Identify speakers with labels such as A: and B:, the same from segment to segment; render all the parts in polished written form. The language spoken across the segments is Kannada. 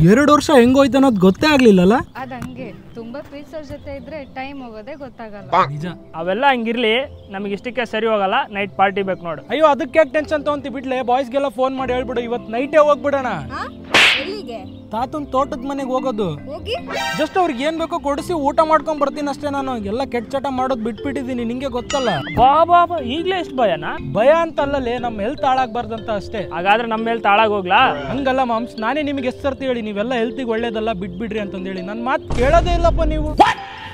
A: 2 ವರ್ಷ ಹೆಂಗೋಯ್ತು ಅನ್ನೋದು ಗೊತ್ತೇ ಆಗ್ಲಿಲ್ಲಲ್ಲ.
B: ಅದಂಗೆ ತುಂಬಾ ಪ್ರೀತಿಸೋರ್ ಜೊತೆ ಇದ್ರೆ ಟೈಮ್ ಹೋಗೋದೇ ಗೊತ್ತಾಗಲ್ಲ.
A: ನಿಜ.
C: ಅವೆಲ್ಲ ಹಂಗಿರ್ಲಿ, ನಮಗೆ ಇಷ್ಟಕ್ಕೆ ಸರಿ ಹೋಗಲ್ಲ. ನೈಟ್ ಪಾರ್ಟಿ ಬೇಕು ನೋಡು.
A: ಅಯ್ಯೋ ಅದಕ್ಕೆ ಯಾಕೆ ಟೆನ್ಷನ್ ತಗೊಂತಿ ಬಿಡ್ಲೆ, ಬಾಯ್ಸ್ಗೆಲ್ಲ ಫೋನ್ ಮಾಡಿ ಹೇಳ್ಬಿಡು ಇವತ್ತು ನೈಟೇ ಹೋಗ್ಬಿಡೋಣ.
B: ಎಲ್ಲಿಗೆ?
A: ತಾತನ್ ತೋಟದ ಮನೆಗೆ ಹೋಗೋದು.
B: ಹೋಗಿ
A: ಜಸ್ಟ್ ಅವ್ರಿಗೆ ಏನ್ ಬೇಕೋ ಕೊಡಿಸಿ ಊಟ ಮಾಡ್ಕೊಂಡ್ ಬರ್ತೀನಿ ಅಷ್ಟೇ. ನಾನು ಎಲ್ಲ ಕೆಟ್ಟ ಚಟ ಮಾಡೋದು ಬಿಟ್ಬಿಟ್ಟಿದೀನಿ, ನಿಂಗೆ ಗೊತ್ತಲ್ಲ.
C: ಬಾ ಬಾ ಬಾ, ಈಗ್ಲೇ ಎಷ್ಟು ಭಯನಾ?
A: ಭಯ ಅಂತಲ್ಲೇ ನಮ್ಮ ಹೆಲ್ತ್ ಹಾಳಾಗ್ಬಾರ್ದಂತ ಅಷ್ಟೇ.
C: ಹಾಗಾದ್ರೆ ನಮ್ಮ ಮೇಲೆ ತಾಳಾಗ್ ಹೋಗ್ಲಾ?
A: ಹಂಗಲ್ಲ ಮಾಮ್ಸ್, ನಾನೇ ನಿಮ್ಗೆ ಎಷ್ಟು ಸರ್ತಿ ಹೇಳಿ ನೀವೆಲ್ಲ ಹೆಲ್ತಿಗೆ ಒಳ್ಳೇದಲ್ಲ ಬಿಟ್ಬಿಡ್ರಿ ಅಂತಂದೇಳಿ. ನನ್ ಮಾತು ಕೇಳೋದೇ ಇಲ್ಲಪ್ಪ ನೀವು.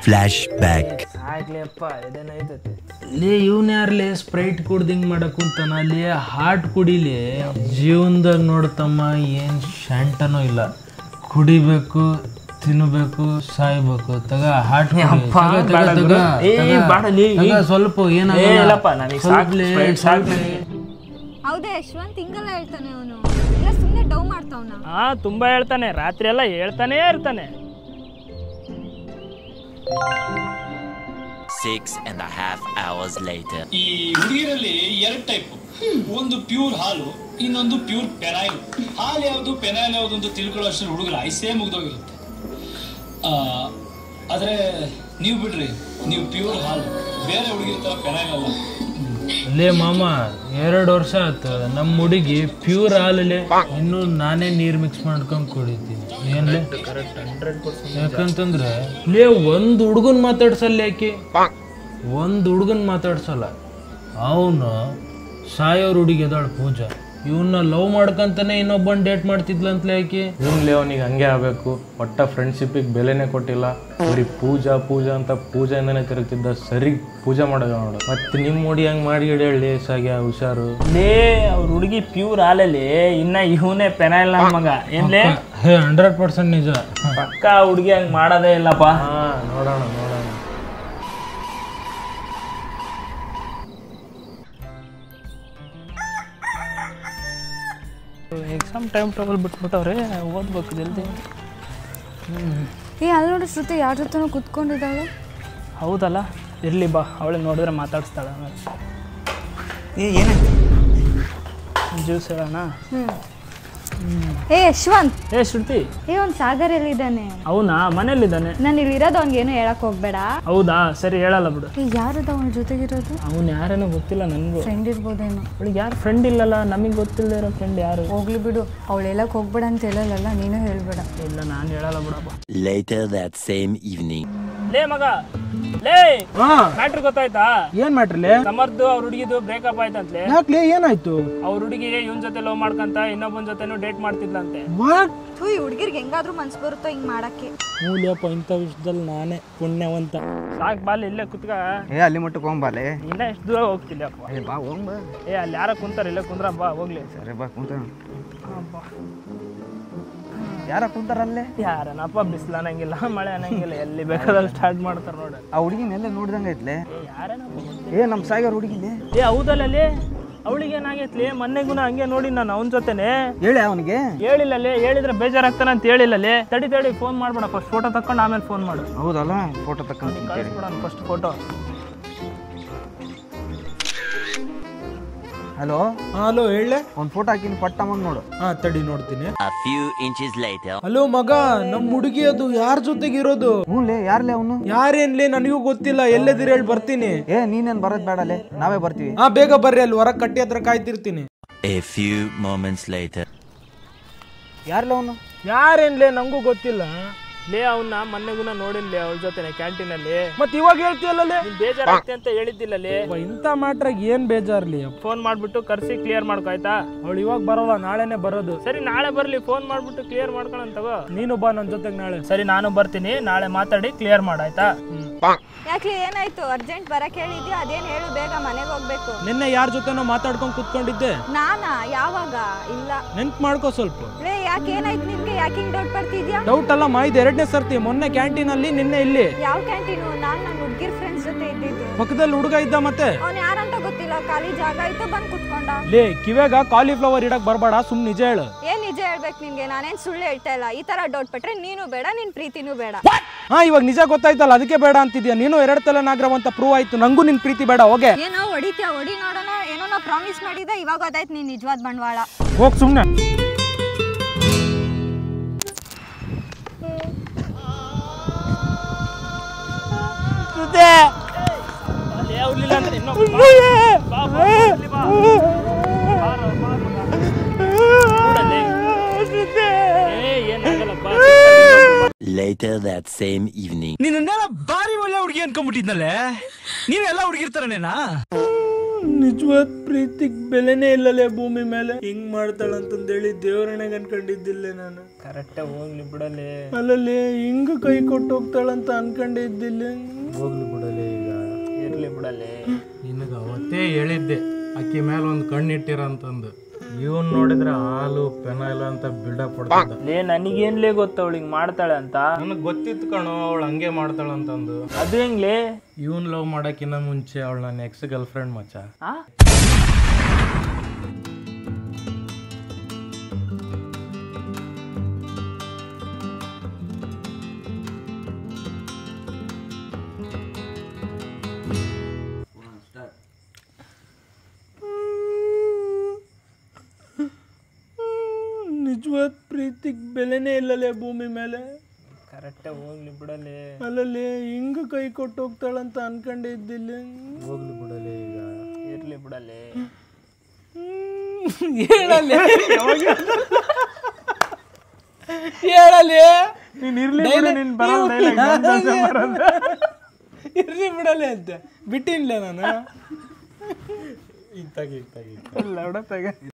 D: Flashback.
C: ಆಗ್ಲೇಪ್ಪ, ಇದೇನೈತೈತಿ.
A: ಲೇ ಇವ್ನ ಯಾರ್ಲೇ ಸ್ಪ್ರೈಟ್ ಕುಡ್ದಿಂಗ್ ಮಾಡಕ್ ಕುಂತಾನ? ಅಲ್ಲಿ ಹಾಟ್ ಕುಡಿಲಿ. ಜೀವನದಾಗ ನೋಡ್ತಮ್ಮ ಏನ್ ಶಾಂಟನೋ ಇಲ್ಲ. ಕುಡಿಬೇಕು, ತಿನ್ಬೇಕು, ಸಾಯ್ಬೇಕು. ತಗ ಹಾಟ್ ಸ್ವಲ್ಪ
B: ಹೌದಾ ಯಶವಂತ್? ಹಿಂಗೆಲ್ಲ ಹೇಳ್ತಾನೆ ಅವನು? ಇಲ್ಲ ಸುಮ್ಮನೆ ಡೌ ಮಾಡ್ತಾವನ?
C: ಹಾ, ತುಂಬಾ ಹೇಳ್ತಾನೆ. ರಾತ್ರಿ ಎಲ್ಲ ಹೇಳ್ತಾನೆ ಇರ್ತಾನೆ.
D: 6.5 hours later.
E: ಈ ಹುಡುಗಿರಲ್ಲಿ 2 ಟೈಪ್. ಒಂದು ಪ್ಯೂರ್ ಹಾಲು, ಇನ್ನೊಂದು ಪ್ಯೂರ್ ಪೆನಾಯಿಲ್. ಹಾಲು ಯಾವುದು ಪೆನಾಯಿಲ್ ಯಾವುದು ಅಂತ ತಿಳ್ಕೊಳ್ಳೋ ಅಷ್ಟರಲ್ಲಿ ಹುಡುಗರ ಐಸೇ ಮುಗ್ದೋಗಿರುತ್ತೆ. ಆದರೆ ನೀವು ಬಿಡ್ರಿ, ನೀವು ಪ್ಯೂರ್ ಹಾಲು. ಬೇರೆ ಹುಡುಗಿರ ಥರ ಪೆನಾಯಿಲ್ ಅಲ್ಲ.
A: ಲೇ ಮಾಮ, 2 ವರ್ಷ ಆಯ್ತು ನಮ್ಮ ಹುಡುಗಿ ಪ್ಯೂರ್ ಹಾಲಲ್ಲೇ. ಇನ್ನು ನಾನೇ ನೀರ್ ಮಿಕ್ಸ್ ಮಾಡ್ಕೊಂಡ್ ಕುಡಿತೀನಿ. ಏನ್ಲೇ? ಯಾಕಂತಂದ್ರೆ ಲೇ ಒಂದ್ ಹುಡುಗನ್ ಮಾತಾಡ್ಸಲ್ಲ. ಯಾಕೆ ಒಂದ್ ಹುಡುಗನ್ ಮಾತಾಡ್ಸಲ್ಲ? ಅವನು ಸಾಯೋರ್ ಹುಡುಗಿ ಎದಾಳ ಪೂಜಾ. ಇವನ್ನ ಲವ್ ಮಾಡ್ಕಂತಾನೆ ಇನ್ನೊಬ್ಬನ್ ಡೇಟ್ ಮಾಡ್ತಿದ್ಲಂತಲೇ ಯಾಕೆ?
F: ಇವನ್ಲೇ ಅವನಿಗೆ ಹಂಗೆ ಆಗಬೇಕು. ಒಟ್ಟ ಫ್ರೆಂಡ್ಶಿಪ್ಪಿಗೆ ಬೆಲೆನೇ ಕೊಟ್ಟಿಲ್ಲ. ಬರೀ ಪೂಜಾ ಪೂಜಾ ಅಂತ ಪೂಜೆಯಿಂದನೇ ತಿರುಗ್ತಿದ್ದ. ಸರಿ ಪೂಜೆ ಮಾಡೋದು ನೋಡು. ಮತ್ತೆ ನಿಮ್ಮ ಹುಡಿ ಹಂಗೆ ಮಾಡಿ ಹೇಳಿ ಸಾಗ್ಯ ಹುಷಾರು.
C: ಲೇ ಅವ್ರ ಹುಡುಗಿ ಪ್ಯೂರ್ ಹಾಲಲ್ಲಿ, ಇನ್ನ ಇವನೇ ಪೆನಾಯಿಲ್ ನನ್ನ ಮಗ. ಏನ್ಲೇ?
A: 100% ನಿಜ.
C: ಪಕ್ಕ ಹುಡುಗಿ ಹಂಗೆ ಮಾಡೋದೇ ಇಲ್ಲಪ್ಪ.
F: ನೋಡೋಣ ನೋಡೋಣ.
C: ಎಕ್ಸಾಮ್ ಟೈಮ್ ಟೇಬಲ್ ಬಿಟ್ಬಿಟ್ಟವ್ರೆ, ಓದ್ಬೇಕು ಜಲ್ದಿ.
B: ಅಲ್ಲಿ ನೋಡಿ ಶ್ರುತಿ ಯಾರ ಜೊತೆನೂ ಕುತ್ಕೊಂಡಿದ್ದಾಳೆ.
C: ಹೌದಲ್ಲ, ಇರಲಿ ಬಾ, ಅವಳಿಗೆ ನೋಡಿದ್ರೆ ಮಾತಾಡಿಸ್ತಾಳೆ.
G: ಏನಾಯ್ತು?
C: ಜ್ಯೂಸ್ ಹೇಳೋಣ.
B: ಏ ಯಶವಂತ್,
C: ಏ ಶ್ರುತಿ,
B: ಒಂದು ಸಾಗರ್ ಎಲ್ಲಿದ್ದಾನೆ?
C: ಅವನಾ? ಮನೇಲಿದ್ದಾನೆ.
B: ನಾನು ಇಲ್ಲಿರೋದು ಅವ್ನಿಗೇನು ಹೇಳಕ್ ಹೋಗ್ಬೇಡ.
C: ಹೌದಾ, ಸರಿ ಹೇಳಲ್ಲ ಬಿಡು.
B: ಯಾರದ ಅವನ ಜೊತೆಗಿರೋದು?
C: ಅವನು ಯಾರೇನೋ ಗೊತ್ತಿಲ್ಲ ನನಗೂ.
B: ಫ್ರೆಂಡ್ ಇರ್ಬೋದೇನೋ.
C: ಅವಳಿಗೆ ಯಾರು ಫ್ರೆಂಡ್ ಇಲ್ಲಲ್ಲ, ನಮಗೆ ಗೊತ್ತಿಲ್ಲದೆ ಇರೋ ಫ್ರೆಂಡ್ ಯಾರು?
B: ಹೋಗ್ಲಿ ಬಿಡು, ಅವಳು ಹೇಳಕ್ ಹೋಗ್ಬೇಡ ಅಂತ ಹೇಳಲ್ಲ, ನೀನು ಹೇಳ್ಬೇಡ.
C: ಇಲ್ಲ, ನಾನು ಹೇಳಲ್ಲ ಬಿಡಪ್ಪ.
D: Later that same evening.
C: ಲೇ ಮಗ, ಲೇ ಮ್ಯಾಟ್ರ್ ಗೊತ್ತಾಯ್ತಾ?
A: ಏನ್ ಮಾಡ್ರಲೇ?
C: ಸಮರ್ದು ಅವ್ರ ಹುಡುಗಿದು ಬ್ರೇಕಪ್ ಆಯ್ತಂತ್ಲೆ.
A: ಯಾಕ್ಲೇ ಏನಾಯ್ತು?
C: ಅವ್ರ ಹುಡುಗಿ ಇವನ್ ಜೊತೆ ಲವ್ ಮಾಡ್ಕಂತ ಇನ್ನೊಬ್ಬನ ಜೊತೆನೂ ಡೇಟ್ ಮಾಡ್ತಿದ್ಲಂತೆ.
B: ಈ ಹುಡುಗಿರ್ಗೆ ಹೆಂಗಾದ್ರೂ ಮನ್ಸು ಬರುತ್ತೋ ಹಿಂಗ್ ಮಾಡಕ್ಕೆ?
A: ಮೂಲ್ಯಪ್ಪ, ಇಂಥ ವಿಷಯದಲ್ಲಿ ನಾನೇ ಪುಣ್ಯವಂತ.
C: ಸಾಕ್ ಬಾಲ್, ಇಲ್ಲೇ ಕುತ್ಕ.
G: ಅಲ್ಲಿ ಮಟ್ಟಕ್ಕೆ ಹೋಗ್ಬಾಲೆ.
C: ಇನ್ನ ಎಷ್ಟು ದೂರ ಹೋಗ್ತಿಲ್ಲಪ್ಪ?
G: ಬಾ ಹೋಗ್ಬಾ.
C: ಅಲ್ಲಿ ಯಾರ ಕುಂತಾರ, ಇಲ್ಲೇ ಕುಂದ್ರ, ಬಾ ಹೋಗ್ಲಿ.
G: ಸರಿ ಬಾ ಕುಂತ. ಯಾರ ಕುಂತಾರಲ್ಲೇ?
C: ಯಾರನಪ್ಪ, ಬಿಸಿಲು ಅನ್ನಂಗಿಲ್ಲ, ಮಳೆ ಅನ್ನಂಗಿಲ್ಲ, ಎಲ್ಲಿ ಬೇಕಾದ್ರೂ ಸ್ಟಾರ್ಟ್ ಮಾಡ್ತಾರ ನೋಡ.
G: ಆ ಹುಡುಗಿನೆಲ್ಲ ನೋಡ್ದಂಗ ಐತ್ಲೆ.
C: ಯಾರೇನಪ್ಪ?
G: ನಮ್ ಸಾಗರ್ ಹುಡುಗಿಲೆ.
C: ಹೌದಲ್ಲೇ, ಅವಳಿಗೆ ಏನಾಗೈತ್ಲಿ? ಮೊನ್ನೆಗುನ ಹಂಗೆ ನೋಡಿ ನಾನು ಅವನ ಜೊತೆನೆ.
G: ಹೇಳಿ ಅವನಿಗೆ?
C: ಹೇಳಿಲ್ಲಲೇ, ಹೇಳಿದ್ರೆ ಬೇಜಾರಾಗ್ತಾನ ಅಂತ ಹೇಳಿಲ್ಲಲೇ. ತಡಿ ಫೋನ್ ಮಾಡ್ಬೇಡ, ಫಸ್ಟ್ ಫೋಟೋ ತಕೊಂಡು ಆಮೇಲೆ ಫೋನ್ ಮಾಡು.
G: ಹೌದಲ್ಲ, ಫೋಟೋ ತಕೊಂಡ್
C: ಕಳಿಸ್ಬಿಡೋಣ ಫಸ್ಟ್ ಫೋಟೋ.
G: ಹಲೋ
A: ಹಲೋ, ಹೇಳೆ.
G: ಒಂದ್ ಫೋಟೋ ಹಾಕಿನಿ, ಪಟ್ಟ ಬಂದ್ ನೋಡು.
A: ತಡಿ ನೋಡ್ತೀನಿ.
D: A few inches later.
A: Hello ಮಗ, ನಮ್ ಹುಡುಗಿ ಅದು ಯಾರ ಜೊತೆಗಿರೋದು?
G: ಹ್ಞೂಲೆ, ಯಾರ್ಲೆ ಅವನು?
A: ಯಾರೇನ್ಲಿ ನನಗೂ ಗೊತ್ತಿಲ್ಲ. ಎಲ್ಲದಿರ ಹೇಳಿ ಬರ್ತೀನಿ.
G: ನೀನೇನ್ ಬರೋದ್ ಬೇಡಲೆ, ನಾವೇ ಬರ್ತೀವಿ.
A: ಬೇಗ ಬರ್ರಿ, ಅಲ್ಲಿ ಹೊರಗ್ ಕಟ್ಟಿ ಹತ್ರ ಕಾಯ್ತಿರ್ತೀನಿ.
D: A few moments later.
G: ಯಾರ್ಲೆ ಅವನು?
A: ಯಾರೇನ್ಲೇ ನಂಗೂ ಗೊತ್ತಿಲ್ಲ.
C: ಲೇ ಅವನ್ನ ಮೊನ್ನೆಗುನ ನೋಡಿನ್ಲೇ ಅವಳ ಜೊತೆನೆ ಕ್ಯಾಂಟೀನ್ ಅಲ್ಲಿ.
A: ಮತ್ ಇವಾಗ ಹೇಳ್ತೀಯಲ್ಲ,
C: ಬೇಜಾರಾಗ್ತೆ ಅಂತ ಹೇಳಿದ್ದಿಲ್ಲಲೇ.
A: ಇಂಥ ಮ್ಯಾಟ್ರಾಗ ಏನ್ ಬೇಜಾರ್ಲಿ?
C: ಫೋನ್ ಮಾಡ್ಬಿಟ್ಟು ಕರ್ಸಿ ಕ್ಲಿಯರ್ ಮಾಡ್ಕೋ ಆಯ್ತಾ?
A: ಅವಳು ಇವಾಗ ಬರೋಲ್ಲ, ನಾಳೆನೆ ಬರೋದು.
C: ಸರಿ, ನಾಳೆ ಬರ್ಲಿ, ಫೋನ್ ಮಾಡ್ಬಿಟ್ಟು ಕ್ಲಿಯರ್ ಮಾಡ್ಕೊಳಂತ ತಗೋ.
A: ನೀನು ಬಾ ನನ್ ಜೊತೆಗೆ ನಾಳೆ.
C: ಸರಿ, ನಾನು ಬರ್ತೀನಿ, ನಾಳೆ ಮಾತಾಡಿ ಕ್ಲಿಯರ್ ಮಾಡಾಯ್ತಾ?
B: ಯಾಕೆ ಏನಾಯ್ತು? ಅರ್ಜೆಂಟ್ ಬರಕ್ ಹೇಳಿದ್ಯಾ? ಅದೇನ್ ಹೇಳು, ಬೇಗ ಮನೆಗೆ ಹೋಗ್ಬೇಕು.
A: ನಿನ್ನೆ ಯಾರ ಜೊತೆನೋ ಮಾತಾಡ್ಕೊಂಡ್ ಕುತ್ಕೊಂಡಿದ್ದೆ.
B: ನಾನಾ? ಯಾವಾಗ? ಇಲ್ಲ,
A: ನೆನ್ಪ್ ಮಾಡ್ಕೋ ಸ್ವಲ್ಪ.
B: ಯಾಕೆ ಏನಾಯ್ತು ನಿಮ್ಗೆ? ಯಾಕೆ ಹಿಂಗ್ ಡೌಟ್ ಪಡ್ತಿದ್ಯಾ?
A: ಡೌಟ್ ಅಲ್ಲ ಮಾ, ಇದು 2ನೇ ಸರ್ತಿ. ಮೊನ್ನೆ ಕ್ಯಾಂಟೀನ್ ಅಲ್ಲಿ, ನಿನ್ನೆ ಇಲ್ಲಿ.
B: ಯಾವ ಕ್ಯಾಂಟೀನು? ನಾನ್ ನನ್ನ ಹುಡ್ಗಿರ್ ಫ್ರೆಂಡ್ಸ್ ಜೊತೆ ಇದ್ದಿದ್ದು.
A: ಪಕ್ಕದಲ್ಲಿ ಹುಡುಗ ಇದ್ದ. ಮತ್ತೆ
B: ಅವ್ನು ಯಾರಂತ ಗೊತ್ತಿಲ್ಲ, ಖಾಲಿ ಜಾಗ ಇತ್ತು, ಬಂದ್ ಕುತ್ಕೊಂಡ.
A: ಲೇ ಕಿವ್ಯಾಗ ಕಾಲಿಫ್ಲವರ್ ಇಡಕ್ ಬರ್ಬೇಡ, ಸುಮ್ ನಿಜ ಹೇಳು.
B: ಏನ್ ನಿಜ ಹೇಳ್ಬೇಕು ನಿನ್ಗೆ? ನಾನೇನ್ ಸುಳ್ಳು ಹೇಳ್ತಾ ಇಲ್ಲ. ಈ ತರ ಡೌಟ್ ಪಟ್ರೆ ನೀನು ಬೇಡ, ನಿನ್ ಪ್ರೀತಿನೂ ಬೇಡ.
A: ಇವಾಗ ನಿಜ ಗೊತ್ತಾಯ್ತಲ್ಲ, ಅದಕ್ಕೆ ಬೇಡ ಅಂತಿದ್ಯಾ ನೀನು. 2 ತಲೆ ನಾಗರವಂತ ಪ್ರೂವ್ ಆಯ್ತು. ನಂಗೂ ನಿನ್ ಪ್ರೀತಿ ಬೇಡ, ಹೋಗೆ.
B: ಏನೋ ಹೊಡಿತ್ಯಾ? ಹೊಡಿ ನೋಡೋಣ. ಏನೋ ನಾ ಪ್ರಾಮಿಸ್ ಮಾಡಿದ್ದೆ, ಇವಾಗ ಗೊತ್ತಾಯ್ತು ನೀನ್ ನಿಜವಾದ ಬಂಡವಾಳ.
A: ಹೋಗ್ ಸುಮ್ನೆ.
D: Later that same evening.
E: ನಿನ್ನೆಲ್ಲ ಬಾರಿ ಒಳ್ಳೆ ಹುಡುಗಿ ಅನ್ಕೊಂಡ್ಬಿಟ್ಟಿದ್ನಲ್ಲೇ ನೀವೆಲ್ಲ ಹುಡುಗಿರ್ತಾರನೇನಾ
A: ನಿಜವಾದ ಪ್ರೀತಿಗ್ ಬೆಲೆನೇ ಇಲ್ಲಲೇ ಭೂಮಿ ಮೇಲೆ ಹಿಂಗ್ ಮಾಡ್ತಾಳಂತಂದೇಳಿ ದೇವರಣೆಗೆ ಅನ್ಕೊಂಡಿದ್ದಿಲ್ಲ ನಾನು.
C: ಕರೆಕ್ಟೇ ಹೋಗ್ಲಿ ಬಿಡಲೇ.
A: ಅಲ್ಲಲ್ಲಿ ಹಿಂಗ ಕೈ ಕೊಟ್ಟು ಹೋಗ್ತಾಳಂತ ಅನ್ಕೊಂಡಿದ್ದಿಲ್ಲ.
F: ಹೋಗ್ಲಿ ಬಿಡಲೇ ಈಗ.
C: ಇರ್ಲಿ ಬಿಡಲೇ.
F: ನಿನಗೆ ಅವತ್ತೇ ಹೇಳಿದ್ದೆ ಅಕ್ಕಿ ಮೇಲೆ ಒಂದು ಕಣ್ಣಿಟ್ಟಿರ ಅಂತಂದು. ಇವನ್ ನೋಡಿದ್ರೆ ಹಾಲು ಪೆನಾಯಿಲ್ ಅಂತ ಬಿಲ್ಡಪ್ ಕೊಡ್ತಿದ್ದ.
C: ಲೇ ನನಗೇನ್ಲೇ ಗೊತ್ತ ಅವಳಿಗೆ ಮಾಡ್ತಾಳೆ ಅಂತ.
F: ನನಗೆ ಗೊತ್ತಿತ್ತು ಕಣೋ ಅವಳು ಹಂಗೆ ಮಾಡ್ತಾಳಂತಂದು.
C: ಅದು ಹೆಂಗ್ಲೇ?
F: ಇವನ್ ಲವ್ ಮಾಡಕ್ಕಿನ್ನ ಮುಂಚೆ ಅವಳು ನನ್ನ ಎಕ್ಸ್ ಗರ್ಲ್ ಫ್ರೆಂಡ್ ಮಚ್ಚ.
A: ನಿಜವಾದ ಪ್ರೀತಿಗ್ ಬೆಲೆನೇ ಇಲ್ಲಲೇ ಭೂಮಿ ಮೇಲೆ.
C: ಕರೆಕ್ಟೇ ಹೋಗ್ಲಿ ಬಿಡಲೇ.
A: ಅಲ್ಲಲ್ಲಿ ಹಿಂಗ ಕೈ ಕೊಟ್ಟು ಹೋಗ್ತಾಳಂತ ಅನ್ಕೊಂಡಿದ್ದಿಲ್ಲ.
F: ಹೋಗ್ಲಿ ಬಿಡಲೇ ಈಗ.
C: ಇರ್ಲಿ ಬಿಡಲೇ.
A: ಹೇಳಲೇ ಹೇಳಲೇ
C: ನೀನ್ ಇರ್ಲಿ ಬಿಡು, ನೀನ್ ಬರಲ್ಲ
A: ಇರ್ಲಿ ಬಿಡಲೇ ಅಂತ ಬಿಟ್ಟಿನ್ಲೇ ನಾನು.
F: ಈಗ ತಗಿ
C: ಲೌಡ ತಗ.